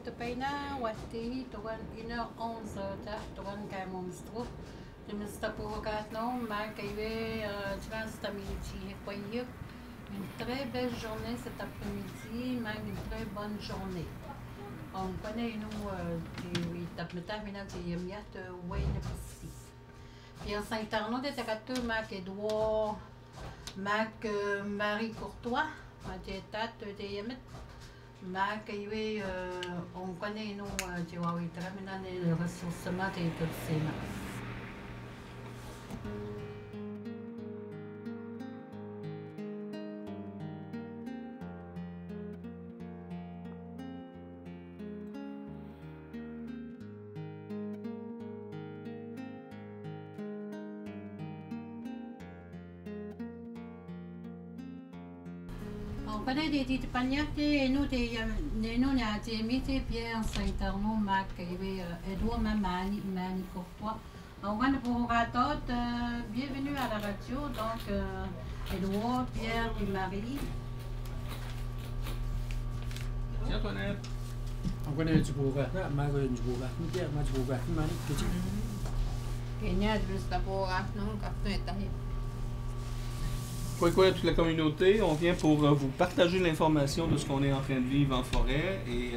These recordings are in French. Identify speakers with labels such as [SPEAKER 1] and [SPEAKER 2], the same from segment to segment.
[SPEAKER 1] Topena, Wati, Togan Inner 11, Togan Monstro. Je me suis pour non, Macaivé, Transtamility, Poyuk. Une très belle journée cet après-midi, même une très bonne journée. On connaît nous, Tapmeta, Yamiat, Wayne Pussy. Puis en Saint-Arnaud, des Takatou, Mac Edouard, Mac Marie Courtois, Matétat, Yamet. Mac, on connaît nous, tu vois, oui, très bien, les ressources, et tout ça. On connaît des pagnates et nous, nous, Pierre Saint-Arnaud, Mac, Edouard, Mani Courtois. On va pour bienvenue à la radio, donc Edouard, Pierre et Marie.
[SPEAKER 2] Tiens, Antoinette.
[SPEAKER 3] On connaît du bourgeois, Pierre, du bourgeois, Marie, petit.
[SPEAKER 4] Kenya, juste pour non,
[SPEAKER 2] Quoi, toute la communauté, on vient pour vous partager l'information de ce qu'on est en train de vivre en forêt et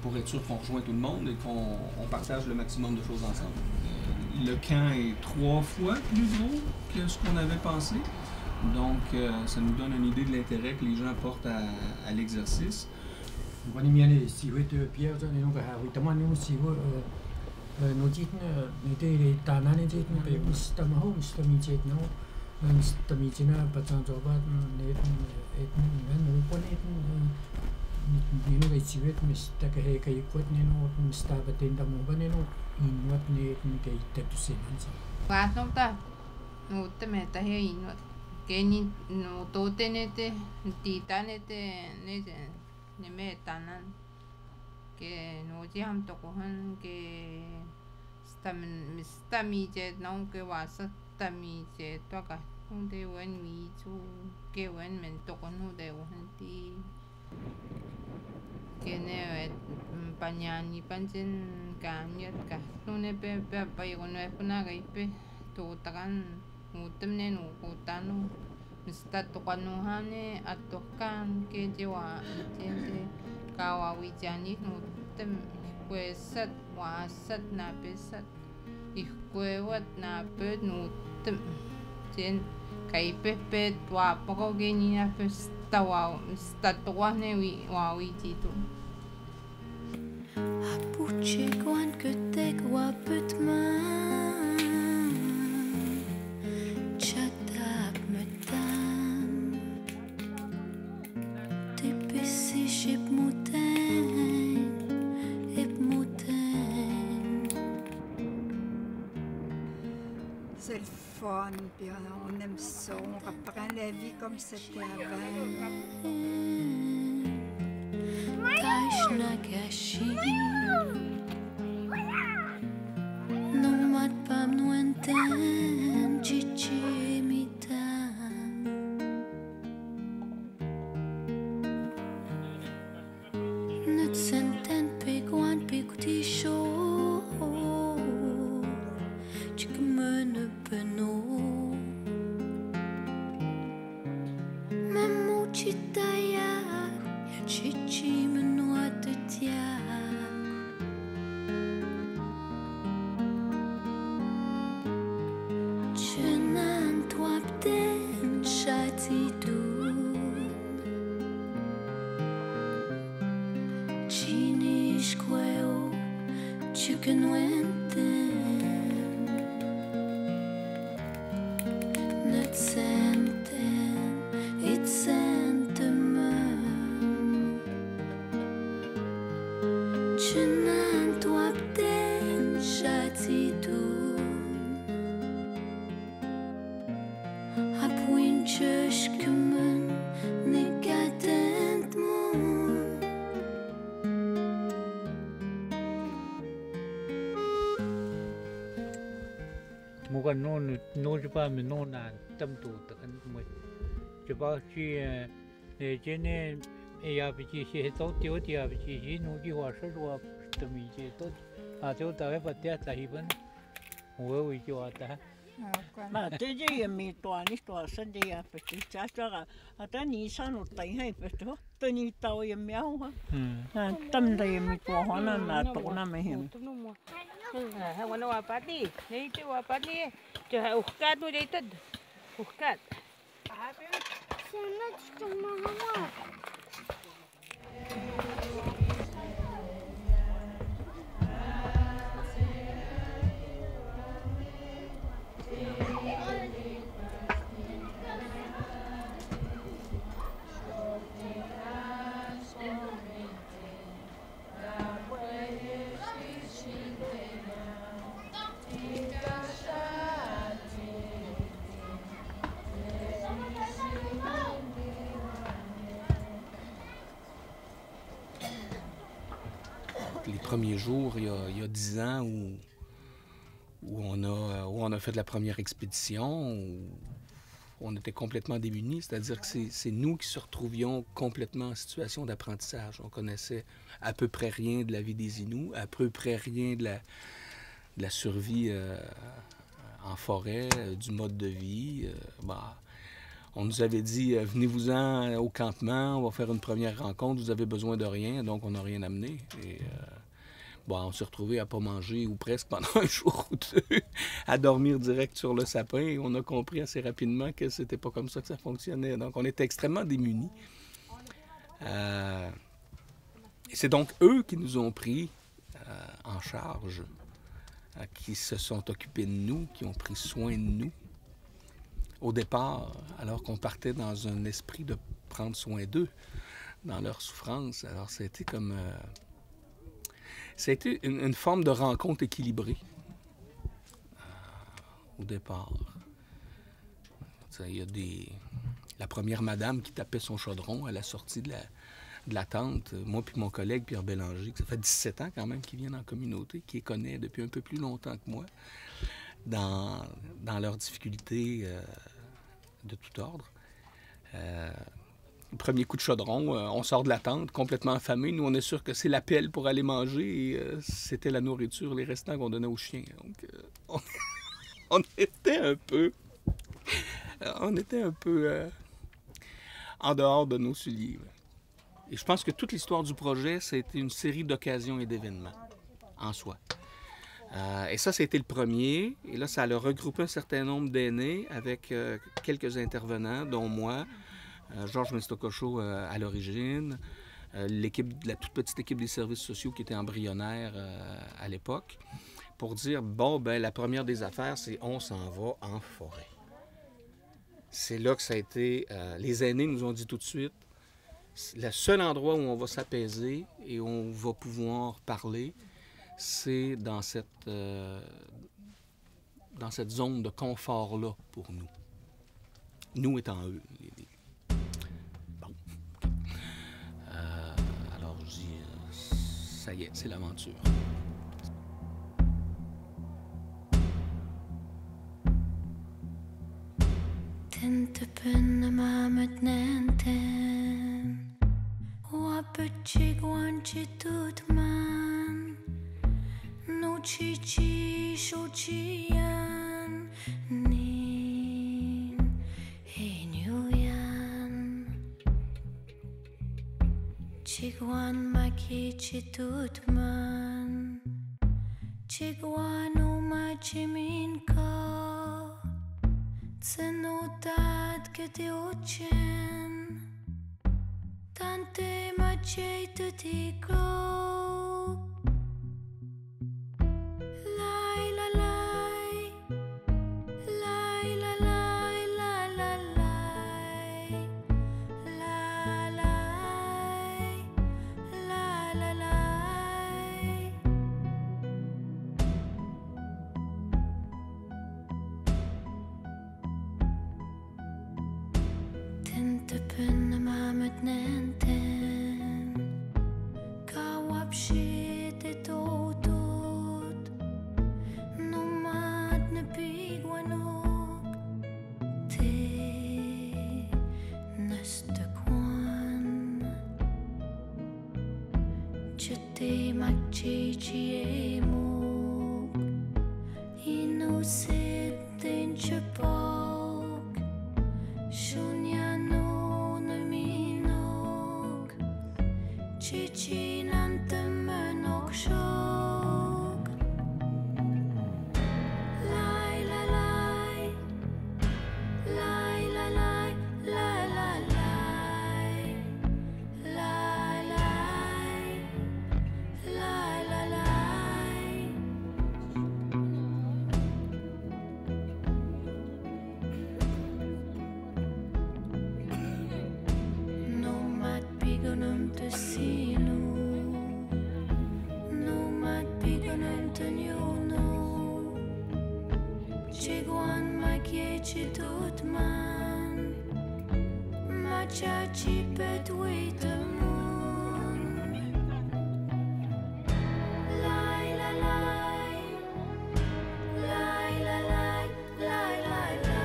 [SPEAKER 2] pour être sûr qu'on rejoint tout le monde et qu'on partage le maximum de choses ensemble. Le camp est 3 fois plus gros que ce qu'on avait pensé, donc ça nous donne une idée de l'intérêt que les gens portent à l'exercice.
[SPEAKER 3] On va bien si vous êtes Pierre, nous avons si vous nous dites, nous étions dans la nous dites, nous sommes Stamitina, Patantobat, Nino Gaitibet, Mr. Kahekayput, Nino, Mr. Batinda Mubanino, in what Nate to say.
[SPEAKER 4] Patnota, no te metas ahí, no. Que ni no totenete, titanete, ne metanan. Que no jam tokohan, que stamijet, no que vas a. Tami je toka hunde wen mi chu ke wen men tokon hunde wanti kene panyani panjen kamyat ka nune pe pa yono e puna ga ipe to takan mutemne no kotano mista tokanu hane atokan ke jewa tende kawa wijani mutem kwesat wasat na pesat Ihkuewat na pet nutem jen kai pepe tua poko geni na pestawa statoa ne wi titu
[SPEAKER 5] Apuche kwan ketek wa petman chatak metan tepesi ship muten
[SPEAKER 6] C'est le fun, puis on aime ça, on reprend la vie comme c'était avant.
[SPEAKER 5] No mat pam no enten chichi mitan Nut senten pegwan pekuti show Chikmene peno Mamu chitaya Chichi menua te tiak Chenan tuapten shati dun Chinish kweo Chicken wenten Net senten It sentiment Chenan tuapten shati dun Apuin cheshkemen Nekatent mon
[SPEAKER 7] Mukan no japa me no na tam tu takan mo japa chi ne jene Ja pichi to tio tia pichi no ki wa sha wa to mi je to a to ta pa tia ta hi ban wo wi ki wa ta
[SPEAKER 8] Ma te je mi toa ni toa sa de ya peti cha cha ata ni sa no tai hai peto to ni tao ye miao ha tam de mi toa hona na to na me hem
[SPEAKER 4] ha wana wa pati nei te wa pati te ha ukkat no dei tad ukkat
[SPEAKER 5] Sana cuma mama.
[SPEAKER 2] Les premiers jours, il y a 10 ans, où on a fait la première expédition, où on était complètement démunis, c'est-à-dire que c'est nous qui se retrouvions complètement en situation d'apprentissage. On connaissait à peu près rien de la vie des Inuits, à peu près rien de la survie en forêt, du mode de vie. On nous avait dit, venez-vous-en au campement, on va faire une première rencontre, vous avez besoin de rien, donc on n'a rien amené. Et, on s'est retrouvés à ne pas manger, ou presque pendant un jour ou deux, à dormir direct sur le sapin. Et on a compris assez rapidement que c'était pas comme ça que ça fonctionnait. Donc on était extrêmement démunis. Et c'est donc eux qui nous ont pris en charge, qui se sont occupés de nous, qui ont pris soin de nous. Au départ, alors qu'on partait dans un esprit de prendre soin d'eux, dans leur souffrance. Alors, ça a été comme... ça a été une forme de rencontre équilibrée au départ. Il y a la première madame qui tapait son chaudron à la sortie de la tente. Moi puis mon collègue Pierre Bélanger, ça fait 17 ans quand même qu'il vient dans la communauté, qui les connaît depuis un peu plus longtemps que moi, dans leurs difficultés de tout ordre. Premier coup de chaudron, on sort de la tente complètement affamé. Nous, on est sûr que c'est l'appel pour aller manger et c'était la nourriture, les restants qu'on donnait aux chiens. Donc, on était un peu... en dehors de nos souliers. Et je pense que toute l'histoire du projet, c'était une série d'occasions et d'événements en soi. Et ça, c'était le premier. Et là, ça a regroupé un certain nombre d'aînés avec quelques intervenants, dont moi, Georges Mistococho à l'origine, la toute petite équipe des services sociaux qui était embryonnaire à l'époque, pour dire, la première des affaires, c'est on s'en va en forêt. C'est là que ça a été... les aînés nous ont dit tout de suite, le seul endroit où on va s'apaiser et où on va pouvoir parler, c'est dans cette zone de confort-là pour nous. Nous étant eux. Bon. Alors, je dis, ça y est, c'est l'aventure.
[SPEAKER 5] Tintapen mamat nenten Wapachig wanchitutman No chichi shochian Nin Hinyuyan Chigwan makichitutman Chigwan umachimin ka Cenotad que te ochen Tante machei te tico Lai la lai Lai la lai la la lai La lai La la lai Tintapen mamat nenten Kawa te machichi e muk inu sitten chapok shunya no na minok chichi nantem nok shok lai la lai lai la lai la la lai lai lai lai la lai no mat pigonum te sinu no mat pigonum te nyono Chiguan ma chieci tot man ma chachi pet wait the moon lai la lai lai la lai lai lai lai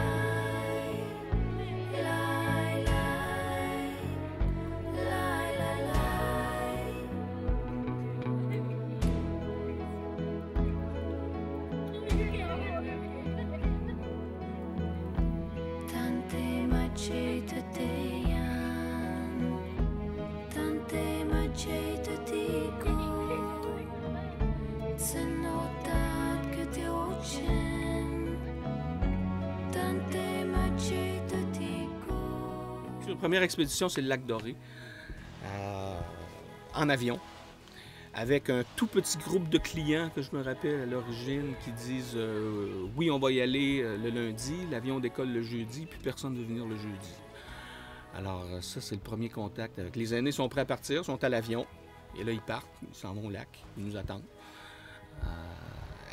[SPEAKER 5] lai lai lai la lai Tante macete te yan Tante macete tico Zenotat que te ochen Tante macete tico
[SPEAKER 2] La première expédition, c'est le lac Doré, en avion, avec un tout petit groupe de clients que je me rappelle à l'origine qui disent oui, on va y aller le lundi, l'avion décolle le jeudi, puis personne ne veut venir le jeudi. Alors ça, c'est le premier contact avec les aînés. Sont prêts à partir, sont à l'avion, et là, ils partent, ils s'en vont au lac, ils nous attendent.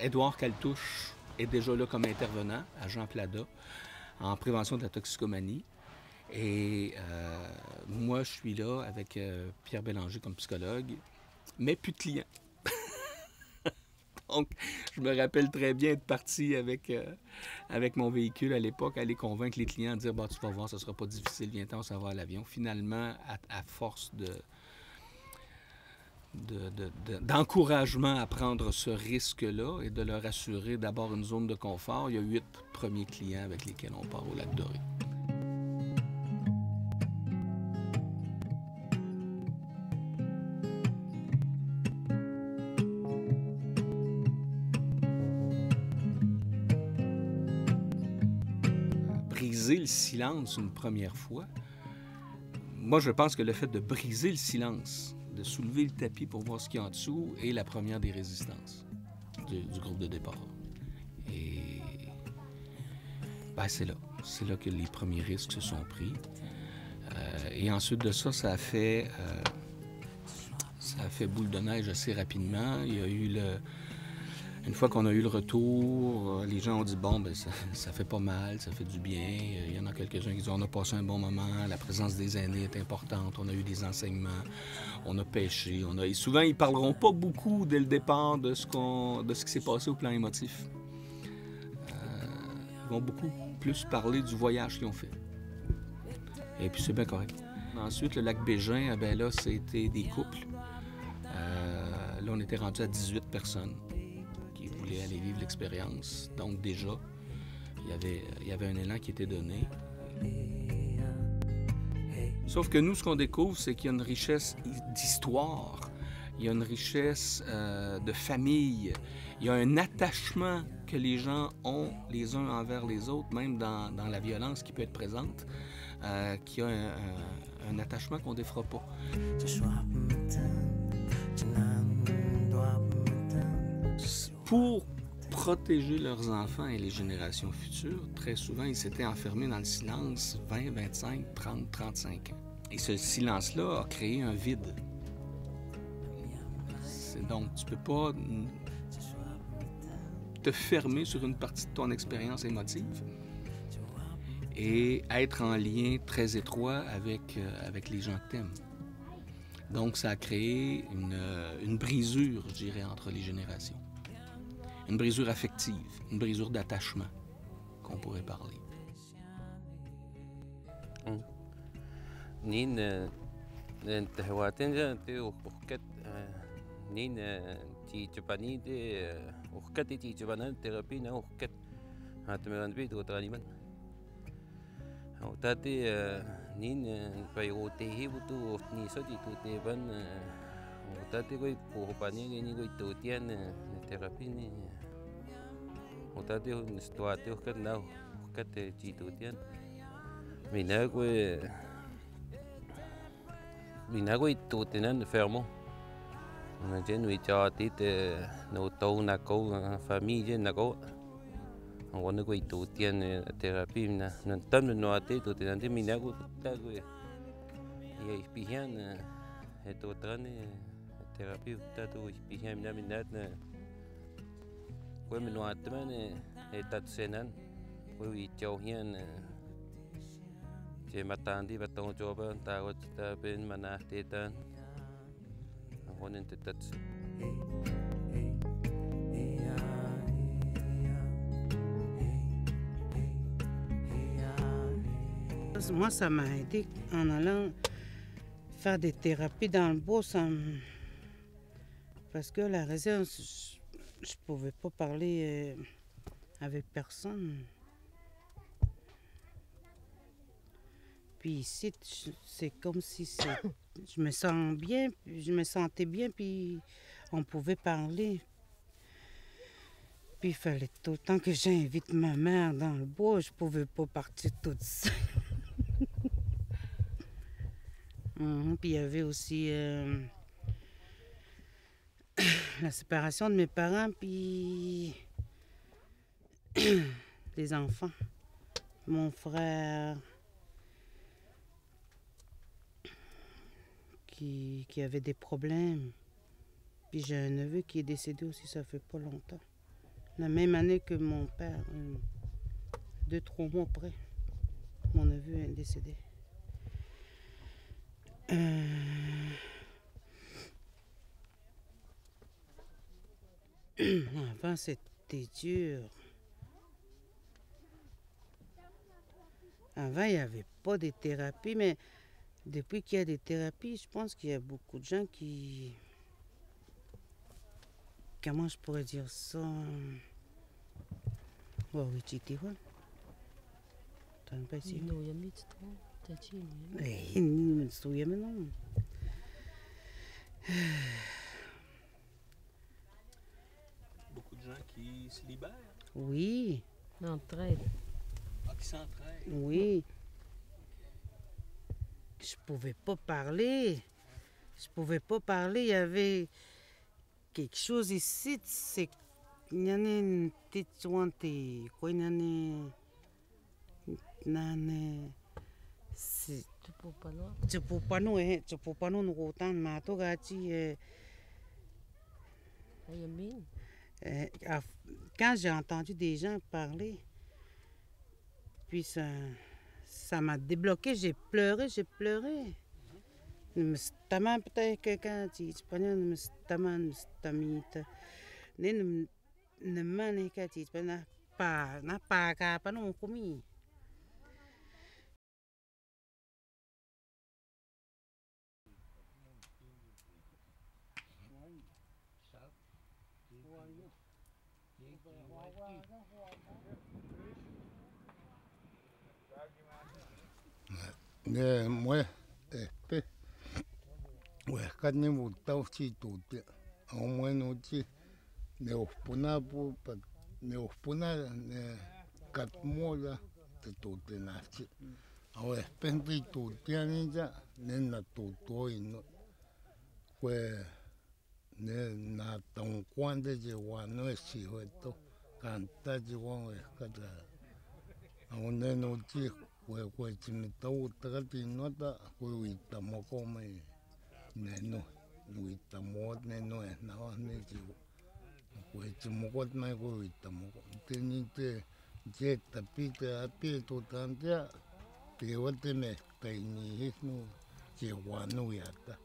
[SPEAKER 2] Édouard Caltouche est déjà là comme intervenant, agent Plada, en prévention de la toxicomanie. Et moi, je suis là avec Pierre Bélanger comme psychologue, mais plus de clients. Donc, je me rappelle très bien être parti avec mon véhicule à l'époque, aller convaincre les clients, dire bah, tu vas voir, ce ne sera pas difficile, viens-t'en, on s'en va à l'avion. Finalement, à force d'encouragement à prendre ce risque-là et de leur assurer d'abord une zone de confort, il y a 8 premiers clients avec lesquels on part au lac Doré. Briser le silence une première fois, moi je pense que le fait de briser le silence, de soulever le tapis pour voir ce qu'il y a en dessous, est la première des résistances du groupe de départ. Et ben, c'est là que les premiers risques se sont pris. Et ensuite de ça, ça a fait boule de neige assez rapidement. Il y a eu une fois qu'on a eu le retour, les gens ont dit bon, ben ça fait pas mal, ça fait du bien. Il y en a quelques-uns qui disent on a passé un bon moment, la présence des aînés est importante, on a eu des enseignements, on a pêché, Et souvent, ils parleront pas beaucoup dès le départ de ce qui s'est passé au plan émotif. Ils vont beaucoup plus parler du voyage qu'ils ont fait. Et puis c'est bien correct. Ensuite, le lac Bégin, ben là, c'était des couples. Là, on était rendu à 18 personnes qui voulaient aller vivre l'expérience. Donc déjà, il y avait un élan qui était donné. Sauf que nous, ce qu'on découvre, c'est qu'il y a une richesse d'histoire, il y a une richesse de famille, il y a un attachement que les gens ont les uns envers les autres, même dans la violence qui peut être présente, qui a un attachement qu'on ne défera pas. Pour protéger leurs enfants et les générations futures, très souvent, ils s'étaient enfermés dans le silence 20, 25, 30, 35 ans. Et ce silence-là a créé un vide. Donc, tu ne peux pas te fermer sur une partie de ton expérience émotive et être en lien très étroit avec les gens que tu aimes. Donc, ça a créé une brisure, je dirais, entre les générations. Une brisure affective, une brisure d'attachement, qu'on pourrait parler.
[SPEAKER 9] nin tichapani de urkat tichapanan terapia na urkat hatmeran bit utraniman tati nin pairote hibutu ni soti tu teban tati koi puhupani ni koi tutian terapia ni tati stuate urkat na urkat titutian minagui tutinan enfermo Jen we chat it no to na ko familia na ko wana ko itu tian terapia na nantam no ate tu tian de minago ta ko ya ispihan eto trane terapia ta tu ispihan na minat na ko me no atman etat senan ko i chau hian je matandi baton joba ta ko ta ben mana tetan Wonen te tats.
[SPEAKER 10] Moi, ça m'a aidé en allant faire des thérapies dans le bois, parce que la résidence, je ne pouvais pas parler avec personne. Puis ici, c'est comme si je me sens bien, je me sentais bien, puis on pouvait parler. Puis il fallait tout le temps que j'invite ma mère dans le bois, je pouvais pas partir toute seule. Puis il y avait aussi la séparation de mes parents, puis les enfants, mon frère. Qui avait des problèmes. Puis j'ai un neveu qui est décédé aussi, ça fait pas longtemps. La même année que mon père, 2-3 mois après, mon neveu est décédé. Avant, c'était dur. Avant, il n'y avait pas de thérapie, mais depuis qu'il y a des thérapies, je pense qu'il y a beaucoup de gens qui... Comment je pourrais dire ça? Oui, tu dis quoi? Tu n'as pas essayé? Non, il y a mis trop. Tu as dit, il y a mis non.
[SPEAKER 2] Beaucoup de gens qui se libèrent.
[SPEAKER 10] Oui.
[SPEAKER 11] L'entraide.
[SPEAKER 2] Ah, qui s'entraident.
[SPEAKER 10] Oui. Je pouvais pas parler. Je pouvais pas parler. Il y avait quelque chose ici. C'est il y a une petite sointe. Quoi, il y a une c'est tu peux pas nous nous autant mato gati quand j'ai entendu des gens parler, puis ça m'a débloqué, j'ai pleuré. Taman peut-être quelqu'un dit espagnol, mais taman stamita. Ne mane kati na pa ka pa no komi.
[SPEAKER 12] Moi, quand nous avons fait tout, au moins nous avons ne opuna pu ne opuna ne 4 mois de tout nachi. Awe pendi tu tiani ja ne na tu toino. Que ne na ton kwande je wano si hoto canta je wano kada. Aune no ti que chimito trati nota kuita moko me neno nuita mod neno na ne ji que moko mai kuita moko tenite je tapite api to tantia te wote me peini hisnu je wano yata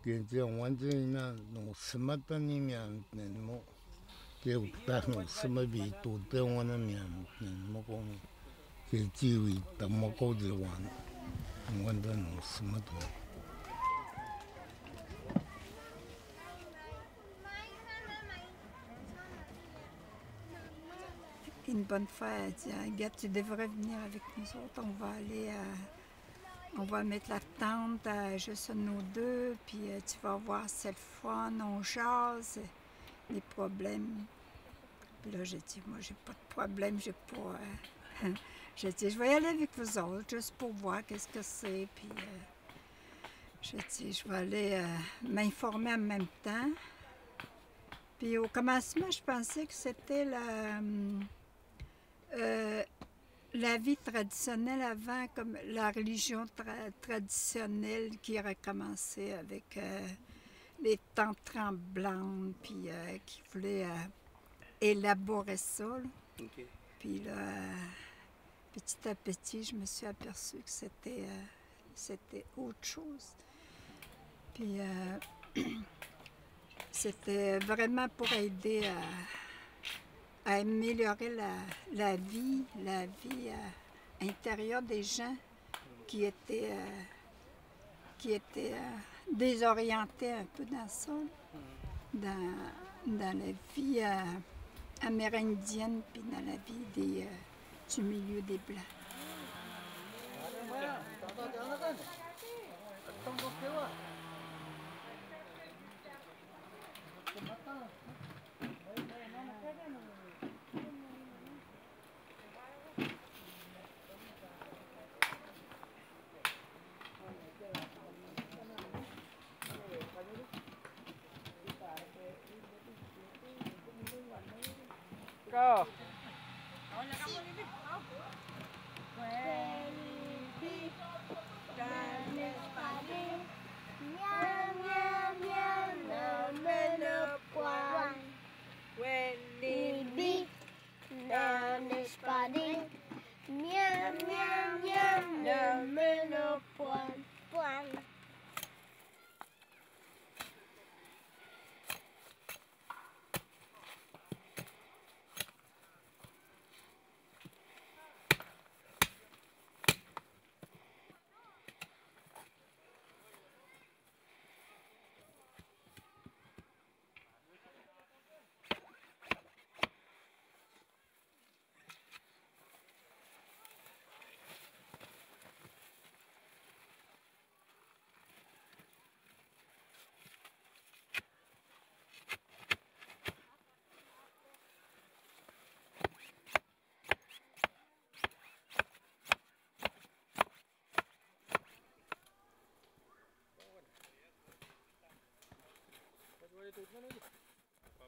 [SPEAKER 12] que je wanje na no smata ni mian neno que uta no smabi to te wana mian moko que jiwi tamoko de wan wanda no smato
[SPEAKER 6] une bonne fois, elle dit, Agathe, tu devrais venir avec nous autres. On va mettre la tente juste nous deux, puis tu vas voir, c'est le fun, on jase, les problèmes. Puis là, j'ai dit, moi, j'ai pas de problème, j'ai pas... j'ai dit, je vais y aller avec vous autres, juste pour voir qu'est-ce que c'est, puis j'ai dit, je vais aller m'informer en même temps. Puis au commencement, je pensais que c'était la vie traditionnelle avant, comme la religion traditionnelle qui recommençait avec les tantes tremblantes, puis qui voulaient élaborer ça. Là.
[SPEAKER 2] Okay.
[SPEAKER 6] Puis là, petit à petit, je me suis aperçue que c'était autre chose. Puis c'était vraiment pour aider à améliorer la vie intérieure des gens qui étaient désorientés un peu dans ça, dans la vie amérindienne, puis dans la vie du milieu des Blancs.
[SPEAKER 7] Go.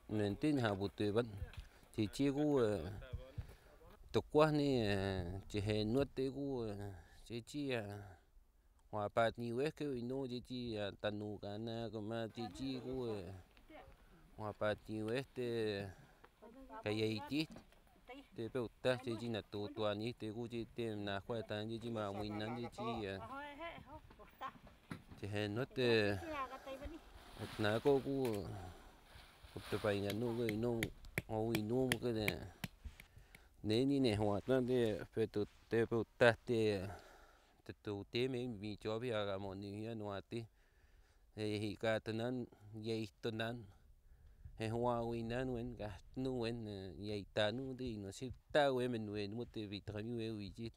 [SPEAKER 9] Nên tin hà bút tuyệt vẫn thì chỉ có tục quá này chỉ hệ nuốt tới có chỉ hòa bát nhiều ấy cái nó chỉ tận nụ cả na còn mà chỉ có hòa bát nhiều ấy thì cái gì chứ thì bây giờ chỉ là tụ toàn như thì có chỉ tìm là khoai tây chỉ mà mình nắn chỉ hệ nuốt thì nãy cô tụi bay ngắn nuôi cái nuôi ngồi nuôi một cái này nếu như này hoạt nó thì phải tụt tê phải tát tê tụt tê mấy vì cho bây giờ một người hoạt thì cả tuầnนั้นvậy tuầnนั้นhay hoa quỳนั้นquên cả nuôi quên vậy ta nuôi thì nó sẽ ta quên mình quên một cái vitamin quên gì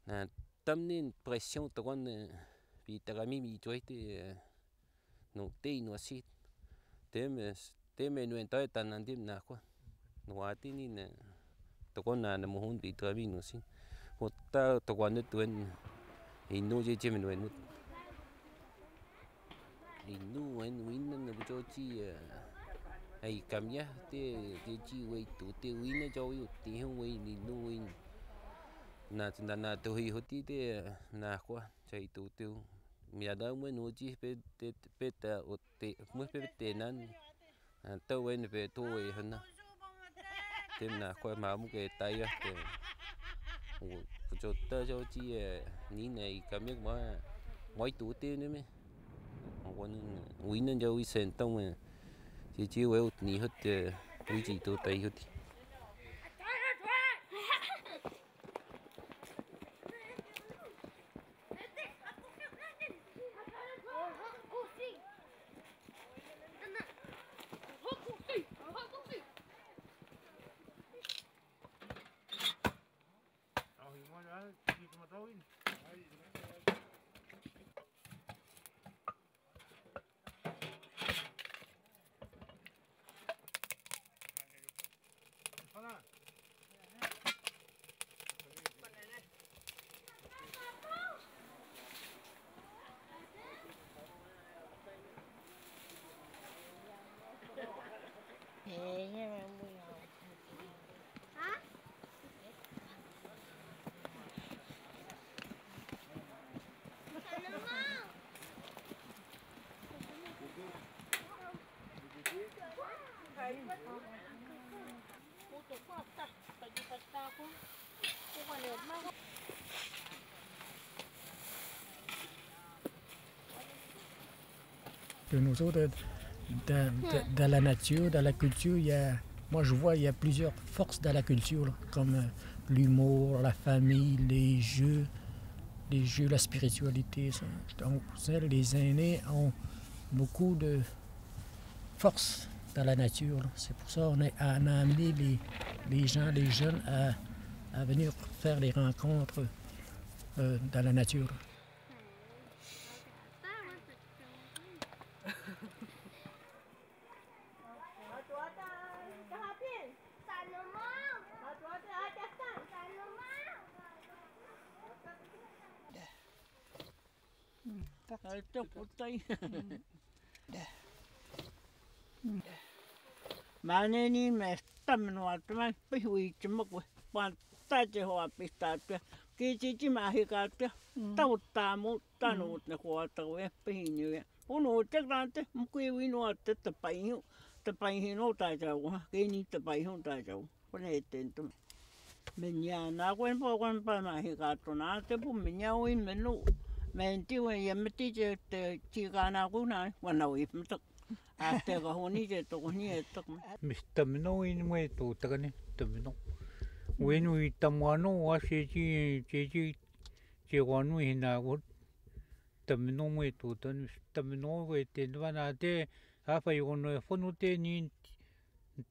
[SPEAKER 9] là tâm nên pression tụi con vitamin bị chui thì nó tê nó sẽ thế mình nuôi tới tận anh tìm nào quá nói tí ní nè tụi con là một hôm bị tới mình nó xin một ta tụi con nó tuần thì nuôi chơi mình nuôi một thì nuôi nó là cho chi hay cảm giác thế chi quay tụi tiêu nó cho tí không quay thì nuôi là tụi hồi tí thế là quá chạy tụi tiêu mình đã mới nuôi chi bé ta ở tệ mới bé tệ nan tao quên về tôi hơn nữa thêm là coi máu một cái tay á thì cho tao cho chi ní này cảm giác mỗi tủ tiêu nữa mấy còn quý nên cho quý sen tông mà chỉ quên ní hết quý chỉ tụ tay hết
[SPEAKER 3] De nos autres, dans la nature, dans la culture, moi je vois il y a plusieurs forces dans la culture, là, comme l'humour, la famille, les jeux, la spiritualité. Ça. Donc, les aînés ont beaucoup de force dans la nature. Là. C'est pour ça qu'on a amené les gens, les jeunes à venir faire les rencontres dans la nature.
[SPEAKER 8] Maneni me stamno atman pihui chimok pan taje ho pistapia kichi mahikapia tauttamu tanut ne huatawe pihinu uno tegrante mukui no te paihu tajau kini te paihu tajau ponetento menyana gwen po gwen pa mahikato na te pu menyawin menu mentiwe yemti te chigana kuna wanawi mtok Ate ka honi je to honi etok.
[SPEAKER 7] Mr. Mino in we to tagane tamino. When we tamano wa sheji je wanu hina wood tamino we to tan tamino we tenwana te afa yono fonute ni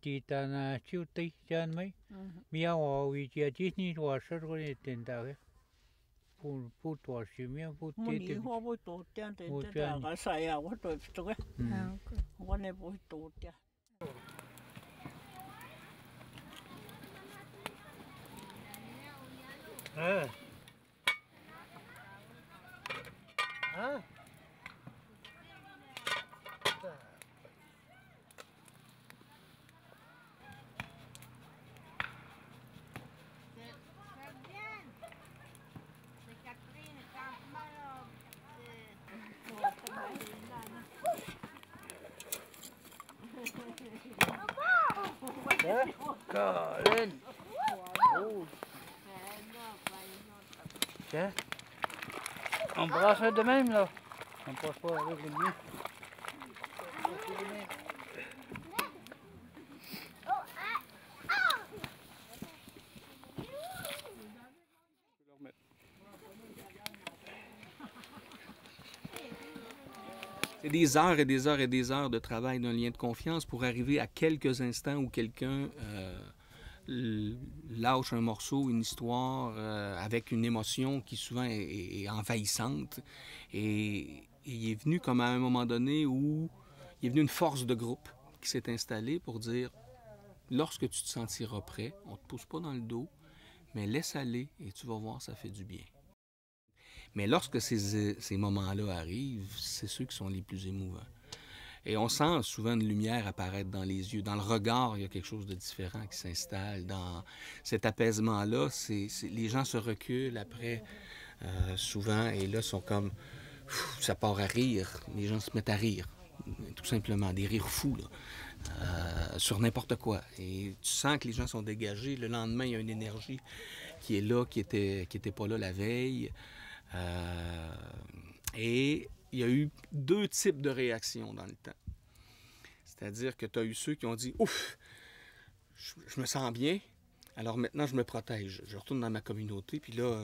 [SPEAKER 7] tita na chutai jan mai. Mia wa wi je ni wa shargone tenda. Put was shimia put
[SPEAKER 8] Muni ho bo to tian te ka sa ya wa to to ke. Wa ne bo to tia.
[SPEAKER 7] Colin. Tiens. On brasse de même là. On passe pas avec les miens.
[SPEAKER 2] C'est des heures et des heures et des heures de travail d'un lien de confiance pour arriver à quelques instants où quelqu'un lâche un morceau, une histoire avec une émotion qui souvent est envahissante. Et il est venu comme à un moment donné où il est venu une force de groupe qui s'est installée pour dire lorsque tu te sentiras prêt, on ne te pousse pas dans le dos, mais laisse aller et tu vas voir, ça fait du bien. Mais lorsque ces moments-là arrivent, c'est ceux qui sont les plus émouvants. Et on sent souvent une lumière apparaître dans les yeux. Dans le regard, il y a quelque chose de différent qui s'installe. Dans cet apaisement-là, les gens se reculent après, souvent, et là, sont comme... ça part à rire. Les gens se mettent à rire, tout simplement. Des rires fous, là, sur n'importe quoi. Et tu sens que les gens sont dégagés. Le lendemain, il y a une énergie qui est là, qui était pas là la veille. Et il y a eu deux types de réactions dans le temps. C'est-à-dire que tu as eu ceux qui ont dit « Ouf, je me sens bien, alors maintenant je me protège. Je retourne dans ma communauté, puis là,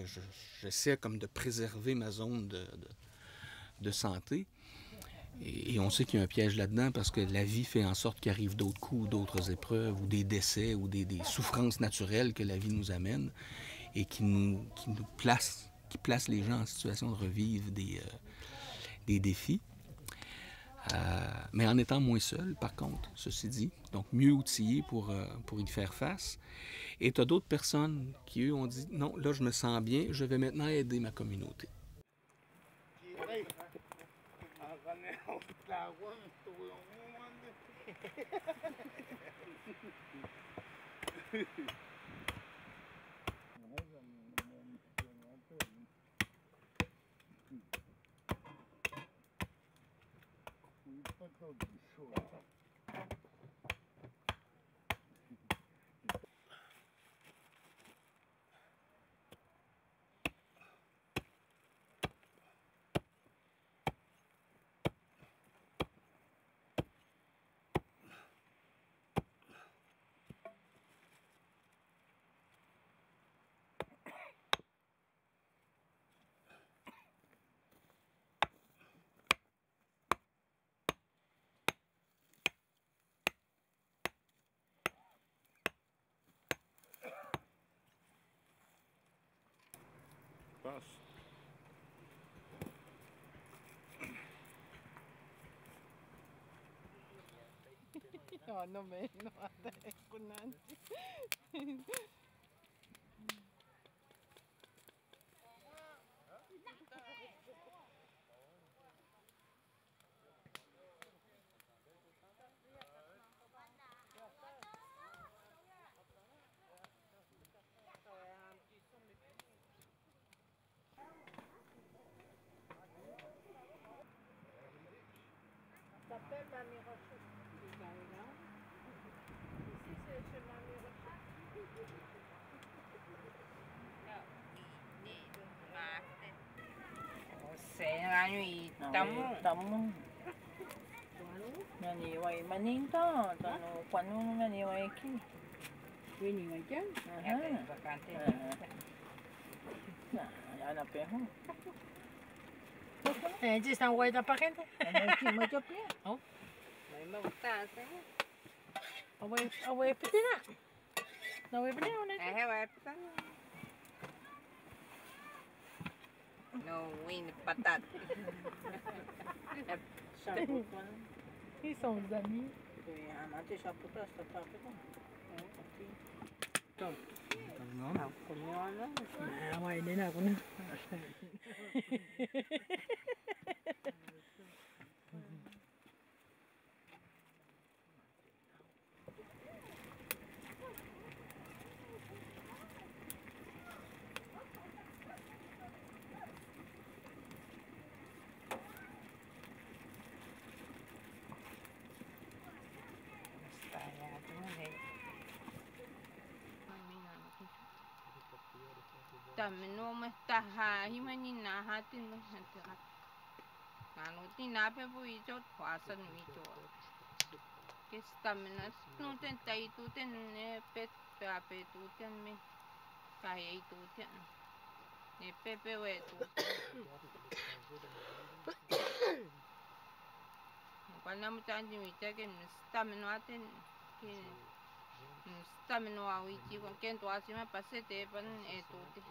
[SPEAKER 2] j'essaie comme de préserver ma zone de santé. » Et on sait qu'il y a un piège là-dedans parce que la vie fait en sorte qu'il arrive d'autres coups, d'autres épreuves, ou des décès, ou des souffrances naturelles que la vie nous amène et qui nous placent, qui place les gens en situation de revivre des défis. Mais en étant moins seul, par contre, ceci dit. Donc, mieux outillé pour y faire face. Et tu as d'autres personnes qui, eux, ont dit, non, là, je me sens bien, je vais maintenant aider ma communauté.
[SPEAKER 12] Passe.
[SPEAKER 4] No, me no ate kunanti.
[SPEAKER 8] S'appelle Mamie Rochette. Ici, c'est chez Mamie Rochette.
[SPEAKER 4] Tamu.
[SPEAKER 8] Nani wai maninta, tano kwanu nani wai ki.
[SPEAKER 4] Wini wajan.
[SPEAKER 8] Nah, ana peho.
[SPEAKER 4] Just ang way na pakente.
[SPEAKER 8] Ano ki mo job niya?
[SPEAKER 4] Oh. May mautas eh. Away piti na. Naway piti na. Away piti na. No, win patat.
[SPEAKER 8] Shampoo pa.
[SPEAKER 4] Ils sont amis.
[SPEAKER 8] Amate shampoo ta sa papi ko.
[SPEAKER 2] Então,
[SPEAKER 4] Away din ako na. Tamino mestaha himani na hatin no hantirat. Kano tinape po ito twasan ito. Kis tamina nuten tay tuten ne pet pape tuten me kaya tuten. Ne pepe we tuten. Kwana mutanji mita ke stamino aten ke stamino awiti kon ken twasima pasete pan etute.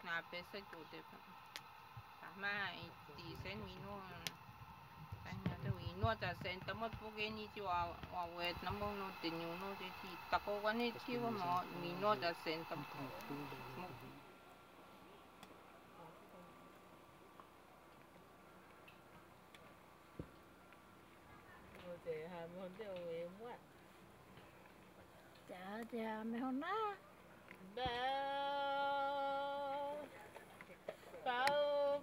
[SPEAKER 4] Na pesa tute pan. Sama itisen mino. Kanya to ino ta senta mo pugeni ti wa wet na mo no tinyo no ti tako kani ti mo mino ta senta mo.
[SPEAKER 8] Dạ, mẹ hôn á.
[SPEAKER 4] Bao.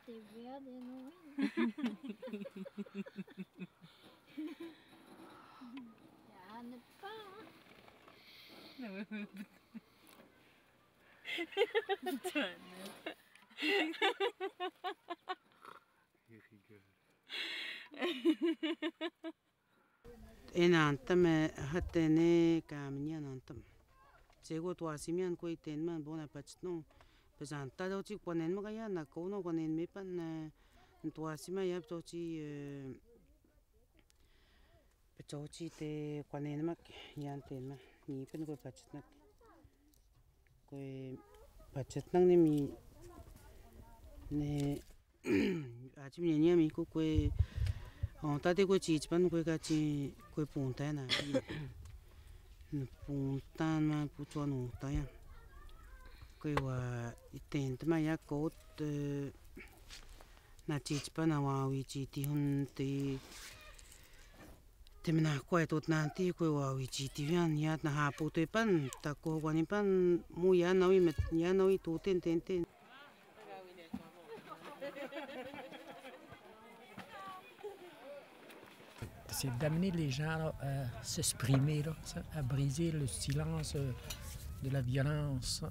[SPEAKER 8] Te vea de nuevo. Ya, ne pa.
[SPEAKER 10] Enantam hatene kamnya nantam. Jego tuasimian ko itenman bona pachno Pesanta do ti kwanen mo kaya na ko no kwanen me pan tua sima ya to ti pechochi te kwanen mak yan ten ma ni pen ko pachet nak ko pachet nang ne mi ne achi mi ni mi ko on ta de ko chi pan ko ka chi ko punta na punta ma pucho no ta ya ko wa itent ma ya ko na chi pan wa wi chi ti hun te temna ko tot na ti ko wa wi chi ti yan ya na ha pu te pan ta ko wa ni pan mu ya na wi met ya na wi tu ten
[SPEAKER 3] C'est d'amener les gens à s'exprimer, à briser le silence de la violence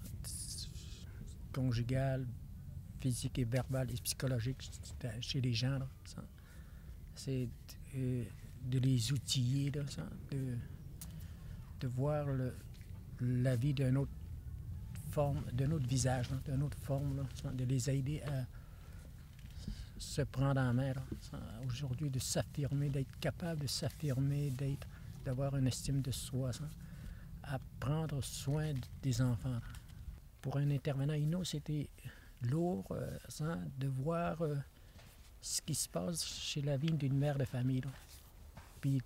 [SPEAKER 3] conjugale, physique et verbale et psychologique chez les gens. C'est de les outiller, de voir la vie d'une autre forme, d'un autre visage, d'une autre forme, de les aider à se prendre en main. Aujourd'hui, de s'affirmer, d'être capable de s'affirmer, d'avoir une estime de soi, à prendre soin des enfants. Pour un intervenant INO, c'était lourd de voir ce qui se passe chez la vie d'une mère de famille. Puis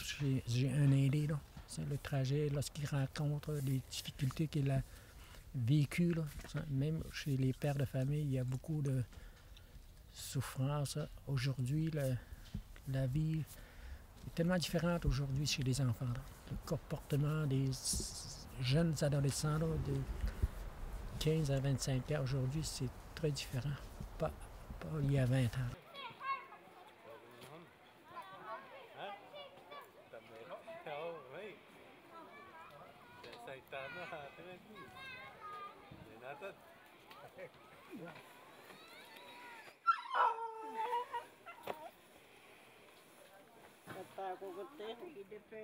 [SPEAKER 3] j'ai un aîné, c'est le trajet lorsqu'il rencontre les difficultés qu'il a vécues. Même chez les pères de famille, il y a beaucoup de souffrance. Aujourd'hui, la vie est tellement différente aujourd'hui chez les enfants. Le comportement des jeunes adolescents de 15 à 25 ans, aujourd'hui, c'est très différent. Pas il y a 20 ans.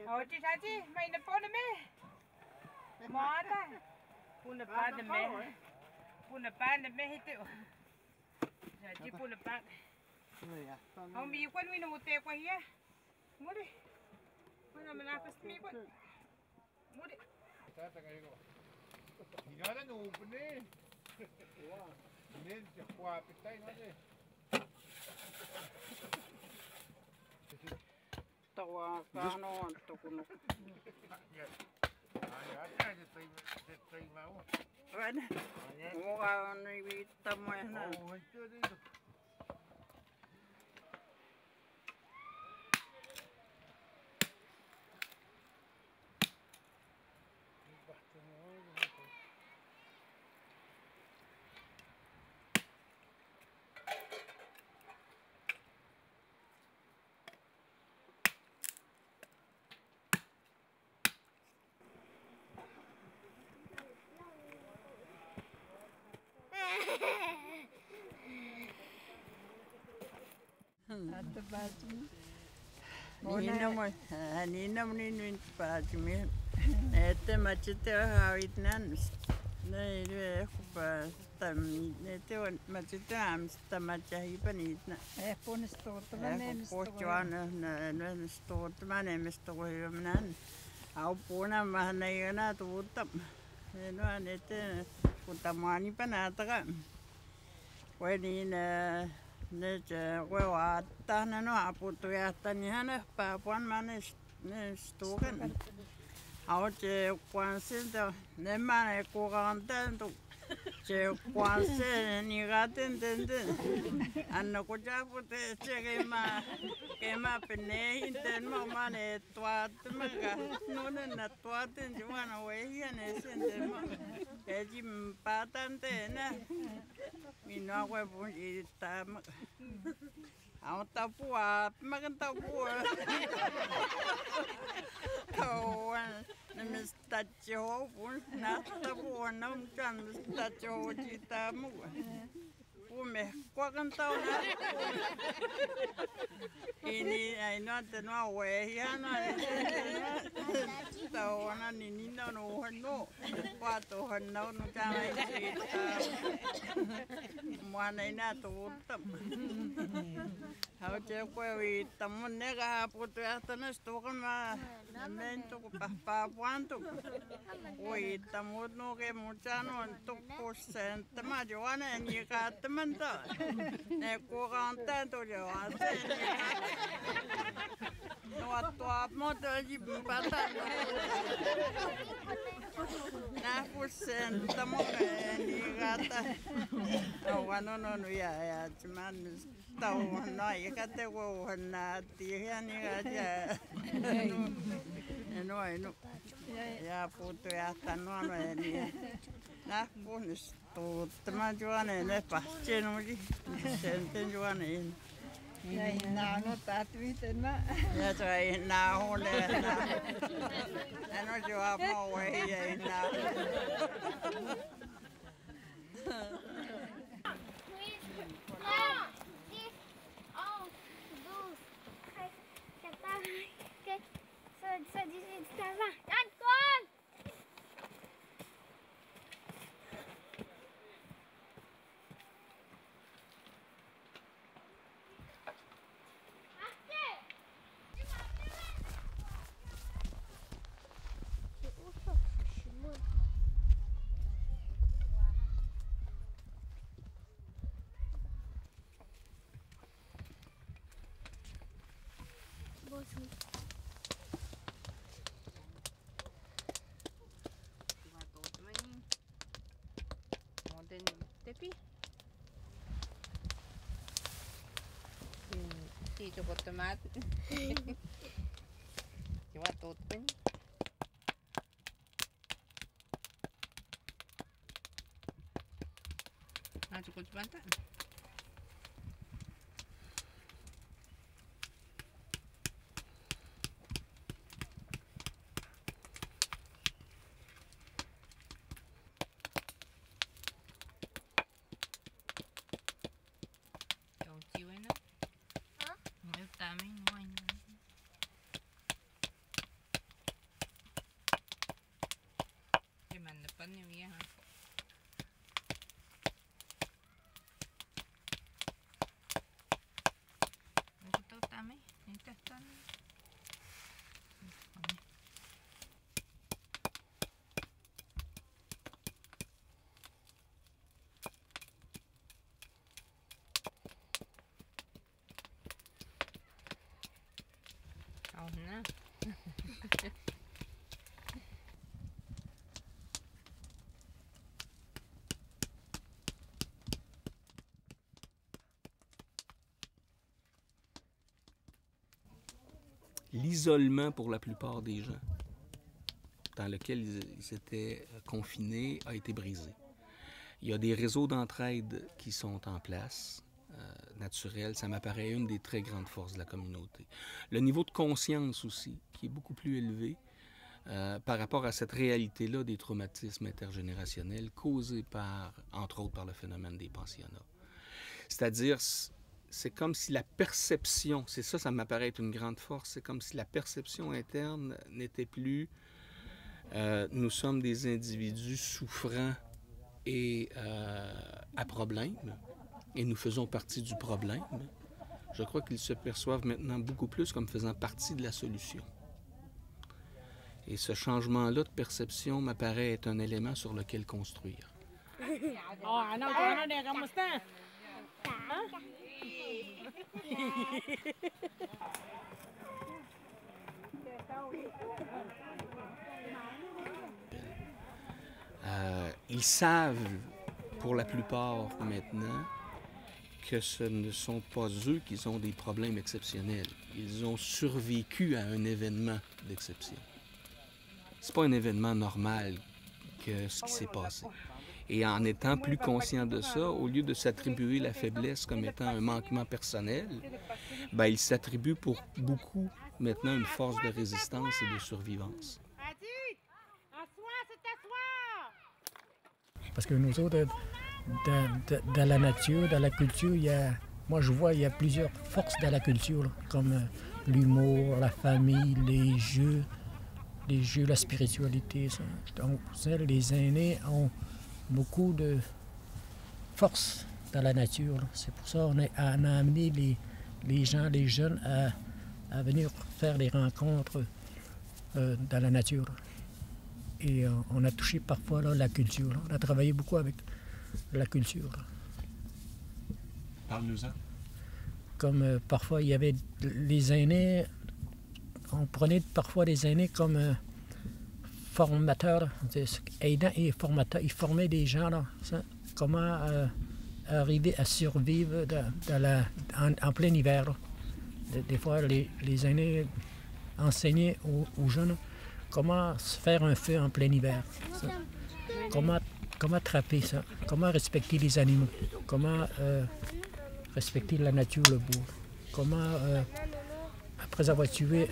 [SPEAKER 4] Oh, Tati, may napon na me. Mata. Puna pa na me. Puna pa na me hito. Tati puna pa. Oh, mi kwan mi namuti ko hiya. Mudi. Puna malakas mi kwan. Mudi.
[SPEAKER 11] Tata kayo. Hinala no upne. Nen kwa pitay no de.
[SPEAKER 8] Tawa kano to kuno. Bueno, como no invitamos a nada. Ada baju. Nina mnin baju mi. Ete machete hawit nan. Nei le kupa tam nete machete am stamachahi panitna. Pon stort manem stort. Pochwana na stort manem stort nan. Au pona mahnayana tutam. No anete kutamani panataka. Wenina ne wa tana no aputu ya taniana pa pon manes ne stoken au che kwansinda ne mane ko gantendo che kwanse ni gaten tende anno ko japute che ke ma pene inten mo mane twat maga no na twaten juana we ya ne sente mo e jim patante na mi no we bon ita ao tapua makan tapua oh na mistacho pun na tapua na kan mistacho cita mu pume kwa kantau na. Ini ai no te no we ya no. Tau ana ni ni no no. Kwa to no no ka mai si. Mua nei na to tam. Hau te koe wi tamu nega putu atana stoka ma. Mento ko pa puanto. Oi tamu no ke muchano to porcent ma joana ni ka tamanta. Ne ko gantanto joana. No atua moto di pata. Na porcent tamu ni gata. Awano no ya man tau no ya kate ko na ti ni ga no ya puto ya tano ni na pones to tama joane ne pa cheno ji sente joane
[SPEAKER 6] ya na no tatuite na
[SPEAKER 8] ya trai na hone na no jo amo we ya na
[SPEAKER 4] Tepi. Thì cho bột tomato. Chỉว่าtốt quá. Nah, cukup sebentar. Oh, no.
[SPEAKER 2] L'isolement pour la plupart des gens dans lequel ils étaient confinés a été brisé. Il y a des réseaux d'entraide qui sont en place, naturels. Ça m'apparaît une des très grandes forces de la communauté. Le niveau de conscience aussi, qui est beaucoup plus élevé par rapport à cette réalité-là des traumatismes intergénérationnels causés par, entre autres, par le phénomène des pensionnats. C'est-à-dire, c'est comme si la perception, c'est ça, ça m'apparaît être une grande force, c'est comme si la perception interne n'était plus nous sommes des individus souffrants et à problème, et nous faisons partie du problème. Je crois qu'ils se perçoivent maintenant beaucoup plus comme faisant partie de la solution. Et ce changement-là de perception m'apparaît être un élément sur lequel construire. Ils savent, pour la plupart maintenant, que ce ne sont pas eux qui ont des problèmes exceptionnels. Ils ont survécu à un événement d'exception. C'est pas un événement normal que ce qui s'est passé. Et en étant plus conscient de ça, au lieu de s'attribuer la faiblesse comme étant un manquement personnel, ben, ils s'attribuent pour beaucoup maintenant une force de résistance et de survivance.
[SPEAKER 3] Parce que nous autres, dans la nature, dans la culture, moi je vois il y a plusieurs forces dans la culture, là, comme l'humour, la famille, les jeux, la spiritualité. Ça. Donc, les aînés ont beaucoup de force dans la nature. Là. C'est pour ça qu'on a amené les gens, les jeunes à venir faire des rencontres dans la nature. Et on a touché parfois là, la culture. Là. On a travaillé beaucoup avec la culture.
[SPEAKER 2] Parle-nous-en.
[SPEAKER 3] Comme parfois il y avait les aînés, on prenait parfois les aînés comme formateurs, aidants et formateurs. Ils formaient des gens, là, comment arriver à survivre en plein hiver. Là. Des fois, les aînés enseignaient aux jeunes comment se faire un feu en plein hiver. Ça. Comment attraper ça, comment respecter les animaux, comment respecter la nature, le bois, comment, après avoir tué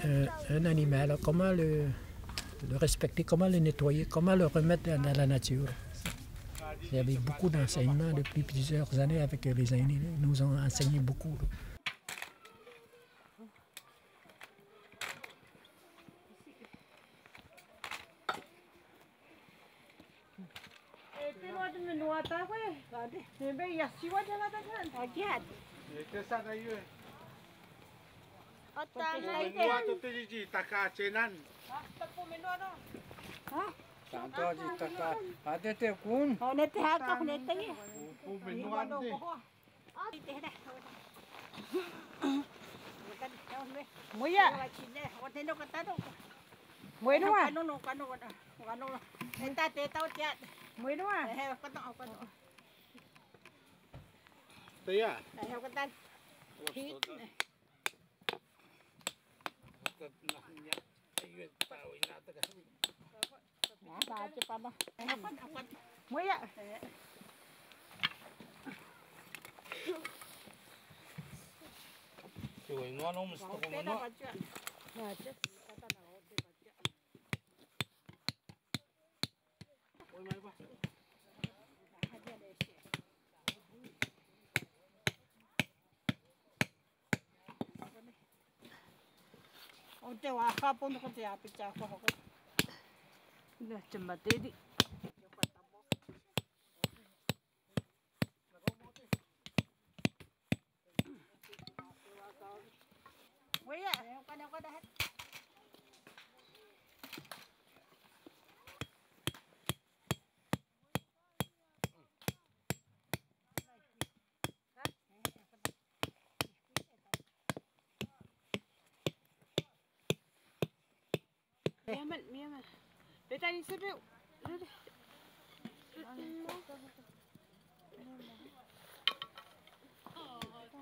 [SPEAKER 3] un animal, comment le respecter, comment le nettoyer, comment le remettre dans la nature. Il y avait beaucoup d'enseignements depuis plusieurs années avec les aînés. Ils nous ont enseigné beaucoup. Là.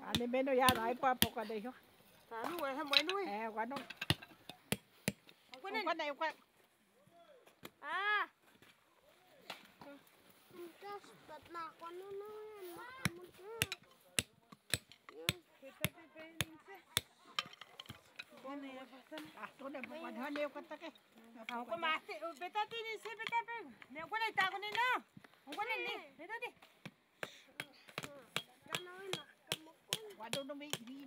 [SPEAKER 8] Anh bên đó ra lại qua phục ở đây không? Nuôi hay mới nuôi? Qua nó. Qua đây qua. À. Tôi đã bỏ hơn nhiều con ta cái. Không có mà beta tin đi xem beta bên. Nếu con này ta con này nó. Không con này đi, để đó đi. Qua đâu nó bị đi.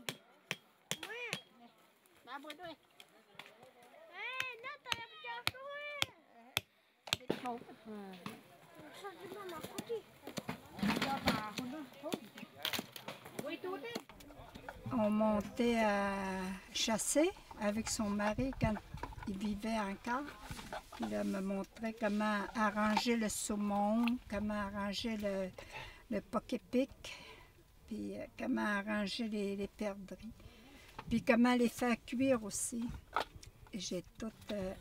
[SPEAKER 8] Ba bữa đôi. Ê, nó tao làm cho tôi. Không. Sao chứ nó mặc cái gì? Cho bà con đó. Oui, tout đi.
[SPEAKER 6] On montait à chasser avec son mari quand il vivait encore. Il me montrait comment arranger le saumon, comment arranger le poké-pic, puis comment arranger les perdrix, puis comment les faire cuire aussi. J'ai tout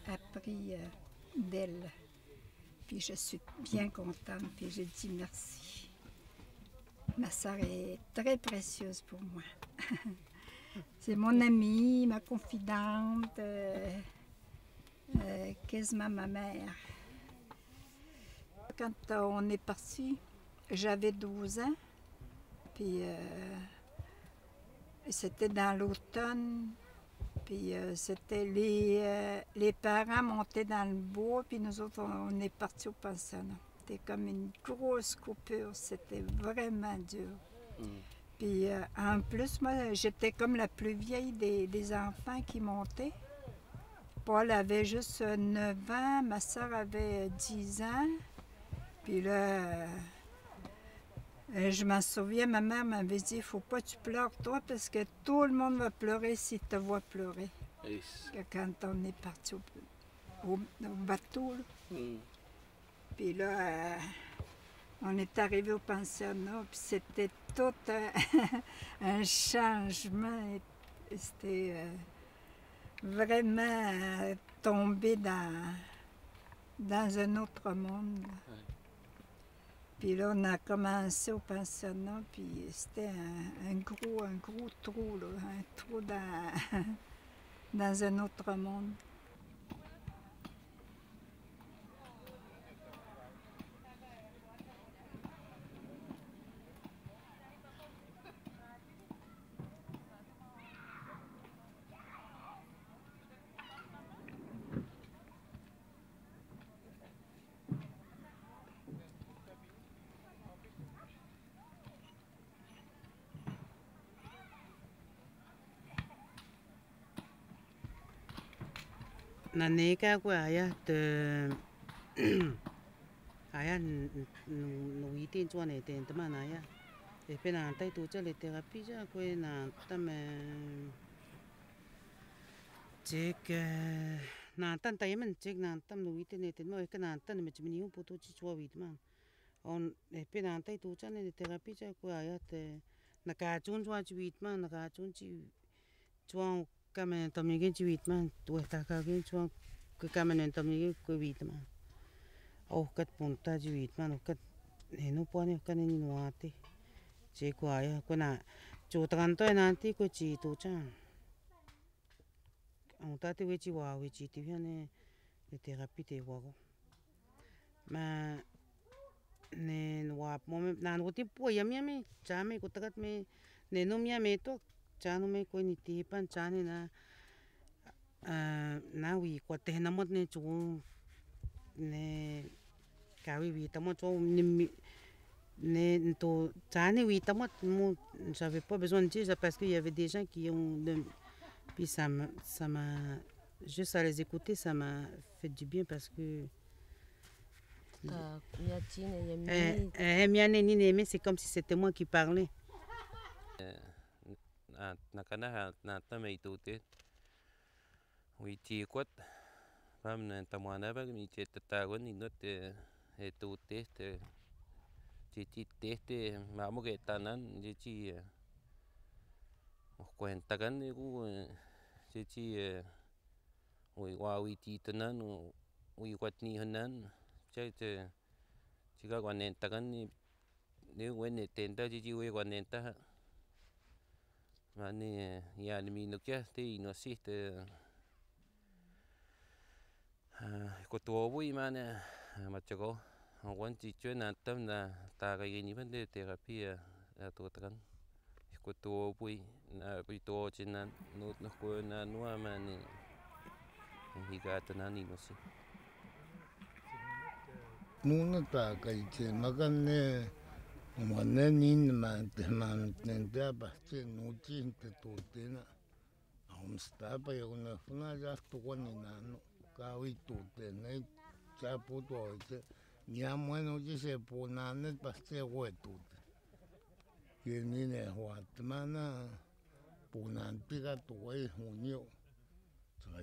[SPEAKER 6] appris d'elle. Puis je suis bien contente, puis je dis merci. Ma sœur est très précieuse pour moi. C'est mon amie, ma confidente, quasiment ma mère. Quand on est parti, j'avais 12 ans, puis c'était dans l'automne, puis c'était les parents montaient dans le bois, puis nous autres, on est partis au pensionnat. été comme une grosse coupure. C'était vraiment dur. Puis en plus, moi, j'étais comme la plus vieille des enfants qui montaient. Paul avait juste 9 ans, ma soeur avait 10 ans. Puis là, je m'en souviens, ma mère m'avait dit, il ne faut pas que tu pleures, toi, parce que tout le monde va pleurer s'il te voit pleurer. Quand on est parti au bateau, là. Puis là, on est arrivé au pensionnat, puis c'était tout un changement. C'était vraiment tombé dans un autre monde. Là. Puis là, on a commencé au pensionnat, puis c'était un gros trou, là, un trou dans un autre monde.
[SPEAKER 10] Naneka kwa aya te aya nuiti chua ne te mana aya e pena tai tu cha le terapia ja ko na tam chek na tan tai men chek na tam nuiti ne te no e kana tan me chimini un puto chi chua wit man on e pena tai tu cha ne terapia ja ko aya te na ka chun chua chi wit man na ka chun chi chua Kamen tamigin chiwit man tuesta kagin chuan que kamen tamigin kuwit man o kat punta chiwit man o kat no pone kan ni nuate che kwaya kuna chutan to nanti ko chi tu chan on tate we chi wa we chi ti ne terapie te wa ma ne wa moment nan wo ti po yami mi chame ko takat me ne no mi me to chano me ko ni ti pan chani na wi ko te na mot ne chu ne ka wi ta mo cho ne to chani wi ta mot mo j'avais pas besoin de dire parce qu'il y avait des gens qui ont puis ça m'a juste à les écouter ça m'a fait du bien parce que c'est comme si c'était moi qui parlais.
[SPEAKER 9] Nakana na tamay tutit wi ti kwat pam na tamwana ba mi che tatagon ni no te tutit te mamo que tanan chi cuenta gan ni gu chi wi wa wi ti tanan wi kwat ni hanan che chiga guanenta gan ni wene tenda chi wi guanenta Mani yani mino kia te ino siste kotuobui mane machako wanti chuna tamna ta ga yini bande terapia atotakan kotuobui na pito china no ko na no mani higata nani no si
[SPEAKER 12] Nuna ta kai che magane Mwaneni mantentea basti nuti inte tutena. Homstapa yona funa ya tuwani nano. Kawi tutena cha puto oite. Niamweno jise punane basti huetute. Yenine huatmana punantiga tuwe junio.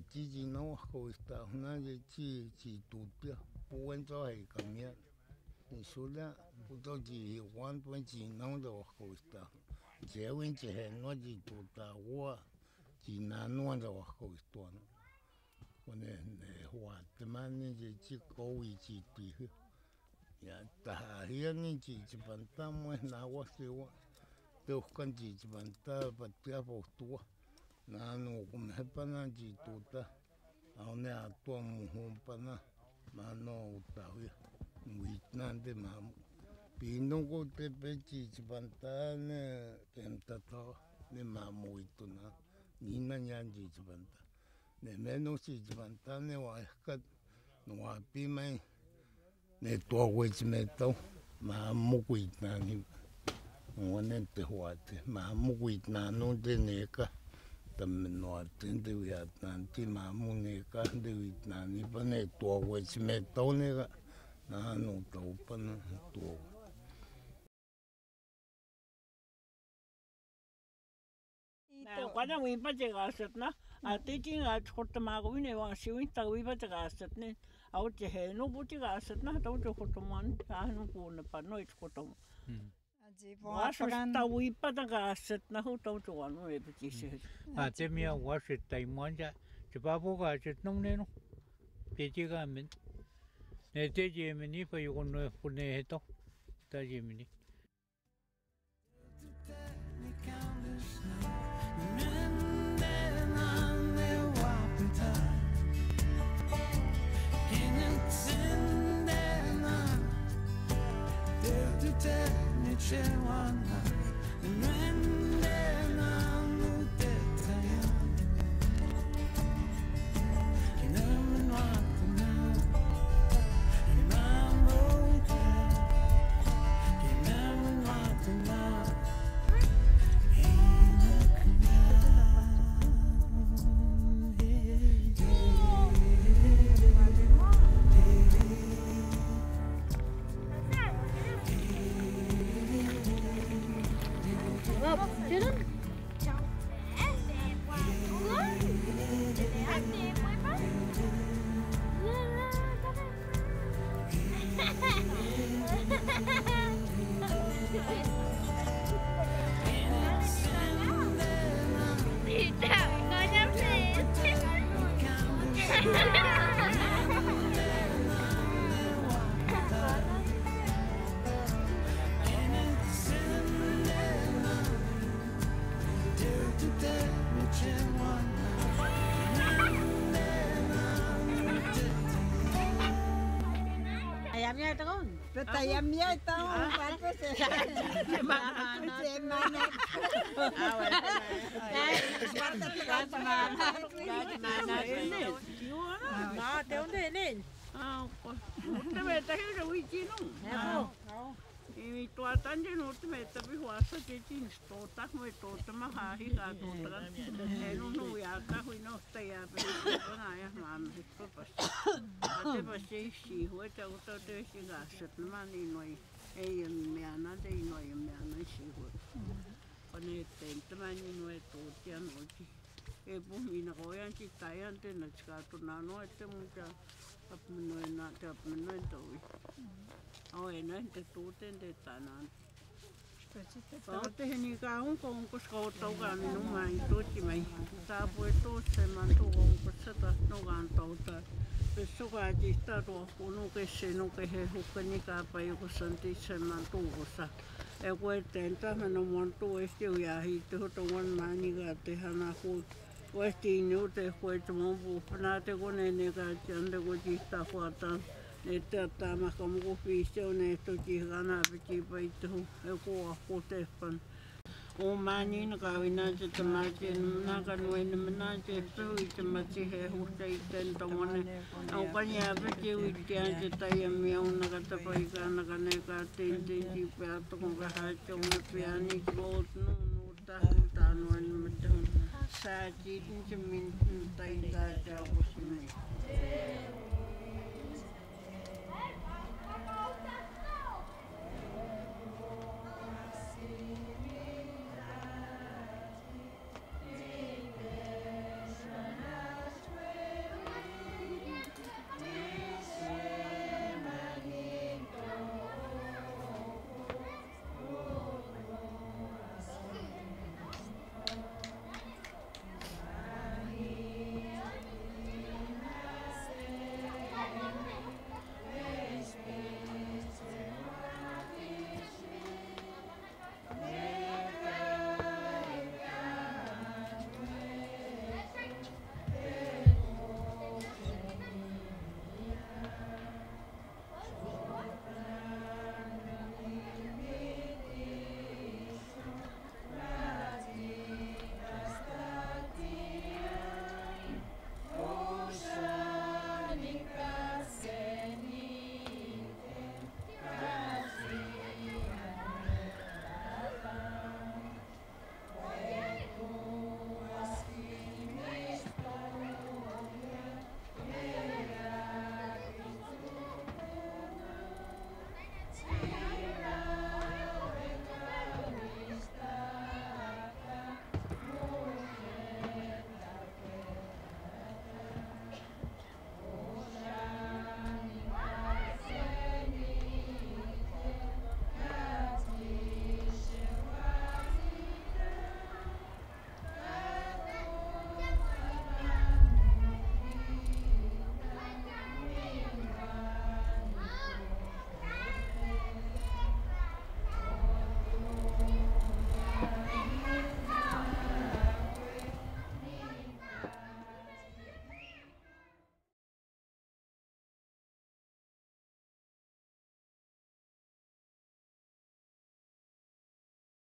[SPEAKER 12] Chichi no hoista una chi tutia. Puento hay cambiar. Sula puto ji wan puen ji no do hosta je win je no ji tuta wa ji na no do hosta no one ne wa te mani ji chi ko wi ji ti ya ta hia ni ji panta mo na wa se wa te kan ji panta pa te po tu na no kum he pa na ji tuta a ne a to mu hum pa na ma no ta wi Witnande mam. Pinongo te pechi chipantane tentato ne mamu ituna. Nina nyanji chipanta. Ne menos chipantane wa eskat no apimai ne tua weti me tau ma mukuit na ni ngone te hoate ma mukuit na no te neka tam no tende wi atlanti ma mu neka de wit na ni pa ne tua weti me tau neka na no tau pa na tua
[SPEAKER 8] Quando mi piace gasset na, a te tinga tskota mago ne wa siwi ta wi piace gasset ne, au te he no buti gasset na tau te koto man, a no ko na pa no tskota. Wa so ta wi piace gasset na ho tau te wa no e piace se.
[SPEAKER 7] A te mia wa se tai manja, te papo gasset no ne no. Te te ga men. Ne te je meni pa yo no fu ne heto. Ta je meni.
[SPEAKER 6] Ayamnya tahu apa sih? Mana?
[SPEAKER 8] I tua tanje no te me tapi huasa te tin stota mo to te maha hi ka to tra e no ya ka hui no te ya pe na ya mam hi to pas ate pas si ho te o te si ga set mani no e me ana de no e me ana si hoone te mani no e to te no ti e bu mi na go ya ti ta ya te na ska to na no te mu ta ap no na te ap no to oh, no te tute te tanan. Ko te heni ka un ko un ko sko tau ka no mai to ti mai. Ta po to se man to un ko se ta no gan tau ta. Pe so ka ji ta to ko no ke se no ke he hu ka ni ka pa yo ko santi se man to ko sa. E ko te ta me no mon to e te ya hi te ho to wan mani ga te hana ko. Ko ti no te ko te mo bu na te ko ne ka chande ko ji ta ko ta. Ne tata maka muku pisau ne toki gana piti paitu e koa ko te pan. O mani na kawina te tamati na ka nuene mana te tu I te mati he huta I ten tawane. Au kani a piti ui te an te tai a miau na ka tapai ka na ka ne ka ten ti pe ato kong ka hacho na pe ani klot no tahu ta nuene mata. Sa ti te min tai ta ta ko si mai.